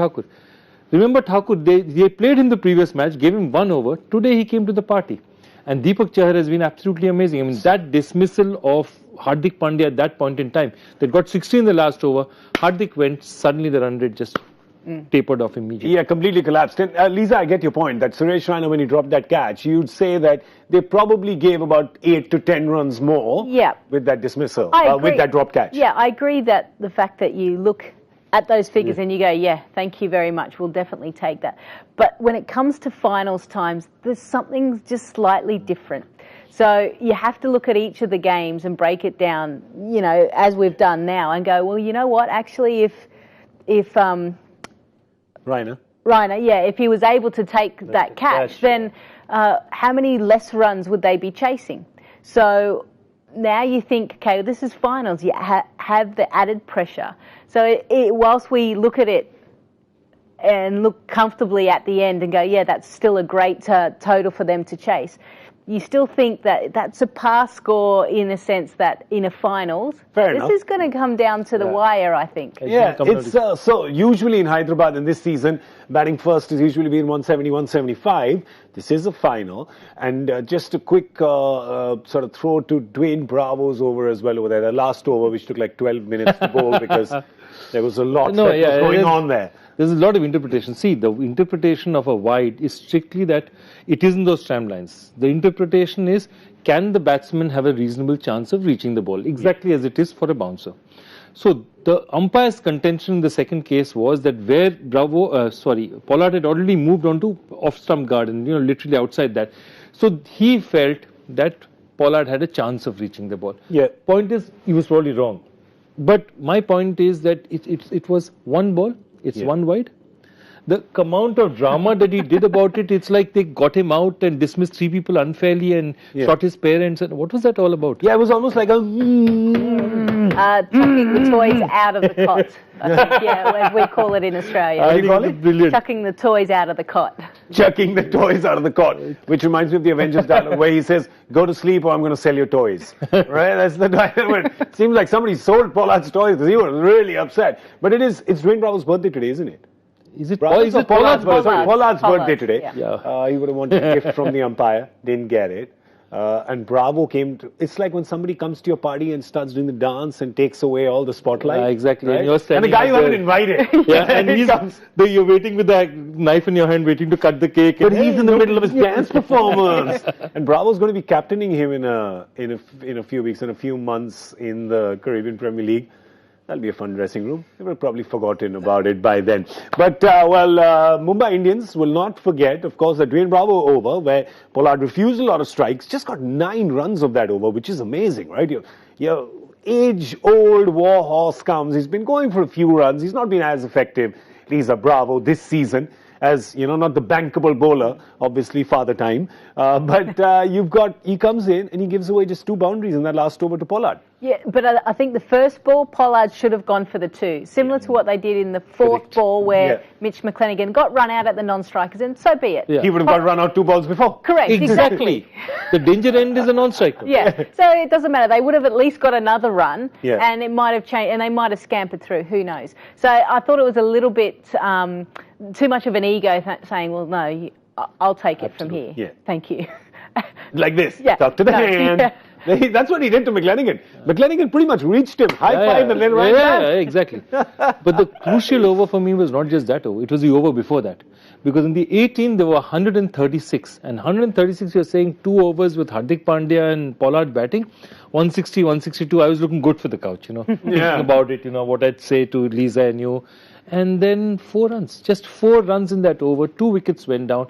Thakur. Remember Thakur, they played him the previous match, gave him 1 over. Today he came to the party. And Deepak Chahar has been absolutely amazing. I mean, that dismissal of Hardik Pandya at that point in time, they got 60 in the last over. Hardik went, suddenly the run rate just tapered off immediately. Yeah, completely collapsed. And Lisa, I get your point that Suresh Raina, when he dropped that catch, you'd say that they probably gave about 8 to 10 runs more with that dismissal, with that drop catch. Yeah, I agree that the fact that you look at those figures and you go, yeah, thank you very much, we'll definitely take that. But when it comes to finals times, there's something just slightly different. So you have to look at each of the games and break it down, you know, as we've done now, and go, well, you know what, actually if Raina, if he was able to take that catch, then how many less runs would they be chasing? So now you think, okay, this is finals, you have the added pressure. So whilst we look at it and look comfortably at the end and go, yeah, that's still a great total for them to chase, you still think that that's a pass score in a sense that in a finals, this is going to come down to the wire, I think. Yeah, it's so usually in Hyderabad in this season, batting first has usually been 170, 175. This is a final. And just a quick sort of throw to Dwayne Bravo's over as well over there. The last over, which took like 12 minutes to bowl because there was a lot that was going on there. There's a lot of interpretation. See, the interpretation of a wide is strictly that it isn't those tramlines. The interpretation is, can the batsman have a reasonable chance of reaching the ball? Exactly as it is for a bouncer. So the umpire's contention in the second case was that where Pollard had already moved on to off-stump guard and, you know, literally outside that. So he felt that Pollard had a chance of reaching the ball. Yeah. Point is, he was probably wrong. But my point is that it was one ball. It's one wide. The amount of drama that he did about it, it's like they got him out and dismissed 3 people unfairly and shot his parents. And what was that all about? Yeah, it was almost like a... chucking the toys out of the cot. I think, as we call it in Australia. How do you call it? Brilliant. Chucking the toys out of the cot. Chucking the toys out of the cot, which reminds me of the Avengers dialogue where he says, go to sleep or I'm going to sell your toys. Right? That's the dialogue. It seems like somebody sold Pollard's toys because he was really upset. But it's Dwayne Bravo's birthday today, isn't it? Is it Pollard's birthday today. Yeah. He would have wanted a gift from the umpire, didn't get it. And Bravo came to... It's like when somebody comes to your party and starts doing the dance and takes away all the spotlight. Exactly. Right? And you're standing and the guy you haven't invited. And you're waiting with that knife in your hand, waiting to cut the cake. But he's in the middle of his dance performance. And Bravo's going to be captaining him in a few weeks, in a few months in the Caribbean Premier League. That'll be a fun dressing room. They would have probably forgotten about it by then. But, Mumbai Indians will not forget, of course, the Dwayne Bravo over, where Pollard refused a lot of strikes, just got 9 runs of that over, which is amazing, right? Your age-old war horse comes. He's been going for a few runs. He's not been as effective, Lisa Bravo, this season. As, you know, not the bankable bowler, obviously, father time. But he comes in and he gives away just 2 boundaries in that last over to Pollard. Yeah, but I think the first ball, Pollard should have gone for the 2. Similar to what they did in the 4th ball where Mitch McClenaghan got run out at the non-strikers, and so be it. Yeah. He would have got run out 2 balls before. Correct, exactly. The danger end is a non-striker. Yeah, so it doesn't matter. They would have at least got another run, and it might have changed, and they might have scampered through. Who knows? So I thought it was a little bit too much of an ego saying, well, no, I'll take it from here. Yeah. Thank you. Like this. Yeah. Talk to the hand. Yeah. That's what he did to McClenaghan. McClenaghan pretty much reached him, high-fived and then ran back. Yeah, exactly. But the crucial over for me was not just that over. It was the over before that. Because in the 18, there were 136. And 136, you're saying 2 overs with Hardik Pandya and Pollard batting. 160, 162, I was looking good for the couch, you know. Thinking about it, you know, what I'd say to Lisa and you. And then 4 runs. Just 4 runs in that over. 2 wickets went down.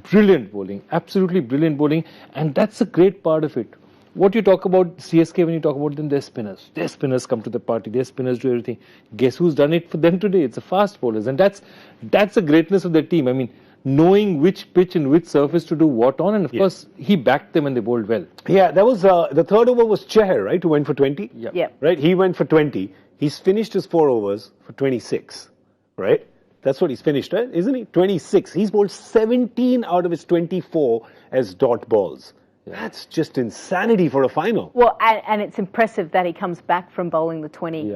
Brilliant bowling. Absolutely brilliant bowling. And that's a great part of it. What you talk about CSK, when you talk about them, they're spinners. Their spinners come to the party. Their spinners do everything. Guess who's done it for them today? It's the fast bowlers. And that's the greatness of their team. I mean, knowing which pitch and which surface to do what on. And of course, he backed them and they bowled well. Yeah, that was the 3rd over was Chahar, right, who went for 20? Yeah. Right, he went for 20. He's finished his 4 overs for 26, right? That's what he's finished, right? Isn't he? 26. He's bowled 17 out of his 24 as dot balls. That's just insanity for a final. Well, and it's impressive that he comes back from bowling the 20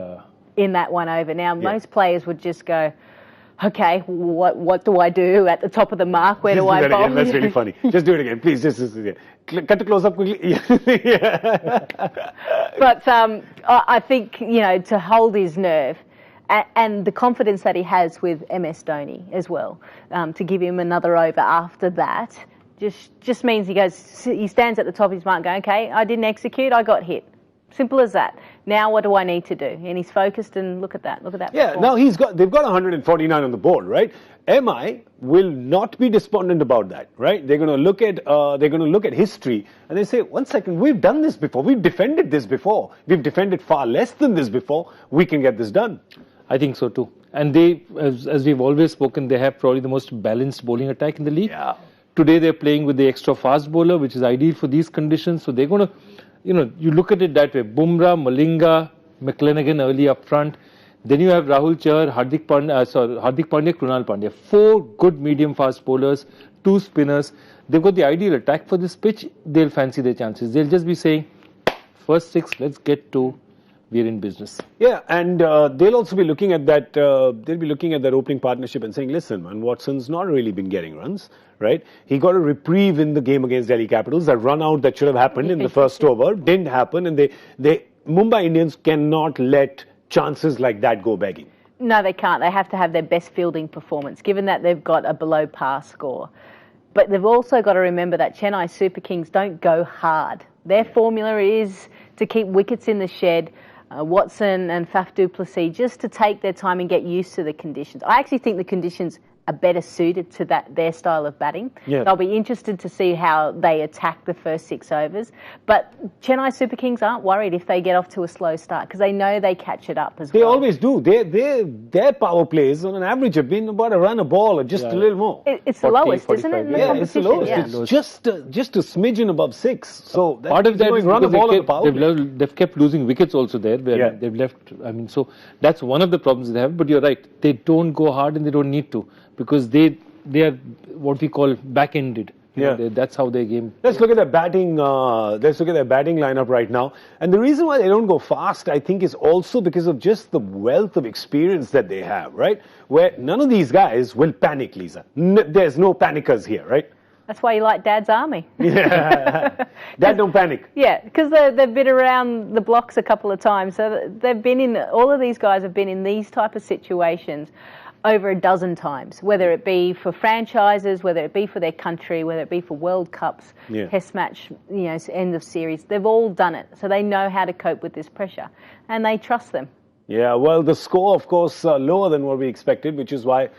in that 1 over. Now, most players would just go, okay, what do I do at the top of the mark? Where do I bowl? Again. That's really funny. Just do it again, please. Just cut the close up quickly. But I think, to hold his nerve and the confidence that he has with MS Dhoni as well, to give him another over after that, just means he stands at the top of his mark going, okay, I didn't execute, I got hit. Simple as that. Now what do I need to do? And he's focused, and look at that. Yeah, now they've got 149 on the board, right? MI will not be despondent about that, right? They're going to look at history and they say, one second, we've done this before. We've defended this before. We've defended far less than this before. We can get this done. I think so too. And they, as we've always spoken, they have probably the most balanced bowling attack in the league. Yeah. Today they're playing with the extra fast bowler, which is ideal for these conditions. So they're going to, you look at it that way. Bumrah, Malinga, McClenaghan early up front. Then you have Rahul Chahar, Hardik Pandya, Krunal Pandya. 4 good medium fast bowlers, 2 spinners. They've got the ideal attack for this pitch. They'll fancy their chances. They'll just be saying, first 6, let's get to, we're in business. Yeah, and they'll also be looking at that. They'll be looking at that opening partnership and saying, "Listen, man, Watson's not really been getting runs, right? He got a reprieve in the game against Delhi Capitals. That run out that should have happened in the first over didn't happen, and they Mumbai Indians cannot let chances like that go begging. No, they can't. They have to have their best fielding performance, given that they've got a below par score. But they've also got to remember that Chennai Super Kings don't go hard. Their formula is to keep wickets in the shed. Watson and Faf du Plessis, just to take their time and get used to the conditions. I actually think the conditions are better suited to their style of batting. Yeah. I'll be interested to see how they attack the first 6 overs. But Chennai Super Kings aren't worried if they get off to a slow start because they know they catch it up as well. They always do. Their power plays on an average have been about a run a ball or just a little more. It's 40, the lowest, isn't it? In the competition? It's the lowest. Yeah. It's just a smidgen above 6. So part of that is run a ball on the power play. they've kept losing wickets also there. Where they've left. So that's one of the problems they have. But you're right. They don't go hard and they don't need to because they are what we call back-ended. That's how their game. Let's look at their batting. Let's look at their batting lineup right now. And the reason why they don't go fast, I think, is also because of just the wealth of experience that they have, right? Where none of these guys will panic, Lisa. There's no panickers here, right? That's why you like Dad's army. Yeah. Dad don't panic. Yeah, because they've been around the blocks a couple of times. So they've been in, all of these guys have been in these type of situations over a dozen times, whether it be for franchises, whether it be for their country, whether it be for World Cups, Test match, end of series. They've all done it. So they know how to cope with this pressure and they trust them. Yeah, well, the score, of course, lower than what we expected, which is why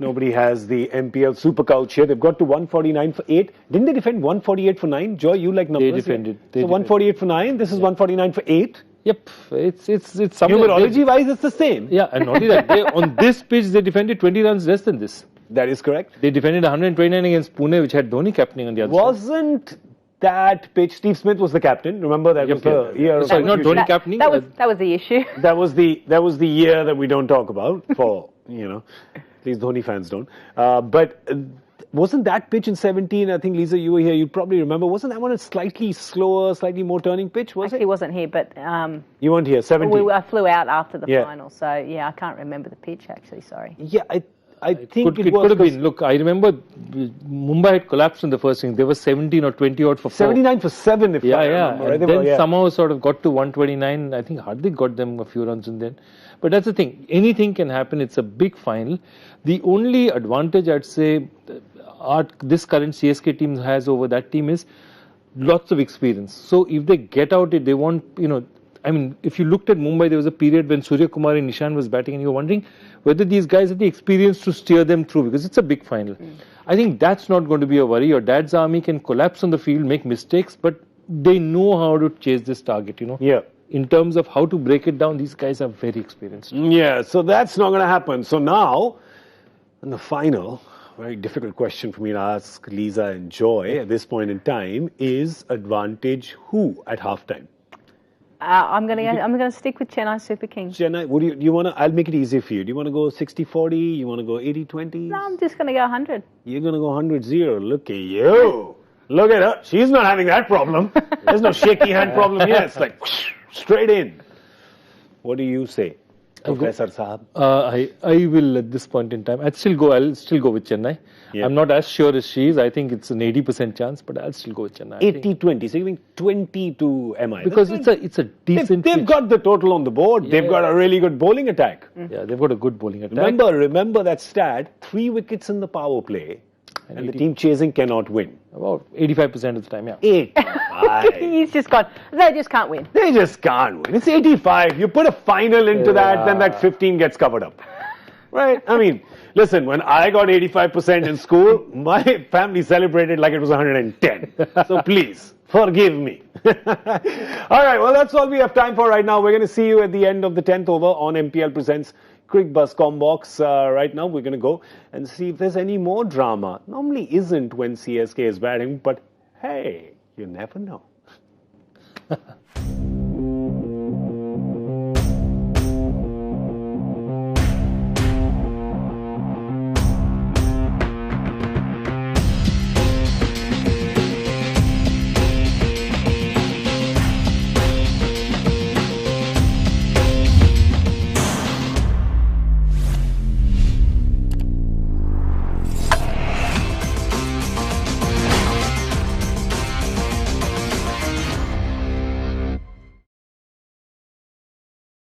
nobody has the MPL Super Couch here. They've got to 149 for 8. Didn't they defend 148 for 9? Joy, you like numbers. They defended. So 148 for 9. This is 149 for 8. Yep, it's something. Numerology-wise, it's the same. Yeah, and not only that, on this pitch, they defended 20 runs less than this. That is correct. They defended 129 against Pune, which had Dhoni captaining on the other side. Wasn't that pitch? Steve Smith was the captain. Remember that was the year. Sorry, not Dhoni captaining. That was the issue. That was the year that we don't talk about for at least Dhoni fans don't. But wasn't that pitch in 17? I think Lisa, you were here. You probably remember. Wasn't that one a slightly slower, slightly more turning pitch? Actually, wasn't here, but you weren't here. 17. I flew out after the final, so I can't remember the pitch. Actually, sorry. Yeah, I think it could have been. Look, I remember Mumbai had collapsed in the first inning. They were 17 or 20 odd for 4. 79 for 7, if I remember. And then somehow sort of got to 129. I think Hardik got them a few runs in then. But that's the thing. Anything can happen. It's a big final. The only advantage I'd say this current CSK team has over that team is lots of experience. So if they get out it, they want, if you looked at Mumbai, there was a period when Surya Kumar and Nishan was batting and you were wondering whether these guys have the experience to steer them through because it's a big final. I think that's not going to be a worry. Your dad's army can collapse on the field, make mistakes, but they know how to chase this target, Yeah. In terms of how to break it down, these guys are very experienced. Yeah, so that's not going to happen. So now, in the final, very difficult question for me to ask Lisa and Joy at this point in time, is advantage who at halftime? I'm going to stick with Chennai Super Kings. Chennai, do you want to? I'll make it easy for you. Do you want to go 60-40? You want to go 80-20? No, I'm just going to go 100. You're going to go 100-0. Look at you. Look at her. She's not having that problem. There's no shaky hand problem here. It's like straight in. What do you say? Professor Saab. I will at this point in time. I'll still go with Chennai. Yeah. I'm not as sure as she is. I think it's an 80% chance, but I'll still go with Chennai. 80-20. So giving 20 to MI. Because it's a decent. They've got the total on the board. They've got a really good bowling attack. Yeah, they've got a good bowling attack. Remember that stat. 3 wickets in the power play, and the team chasing cannot win. About 85% of the time. Yeah. 85. He's just gone. They just can't win. They just can't win. It's 85. You put a final into that, then that 15 gets covered up. Right? I mean, listen, when I got 85% in school, my family celebrated like it was 110. So please, forgive me. All right, well, that's all we have time for right now. We're going to see you at the end of the 10th over on MPL Presents Crick Buzz Combox. Right now, we're going to go and see if there's any more drama. Normally isn't when CSK is batting, but hey, you never know.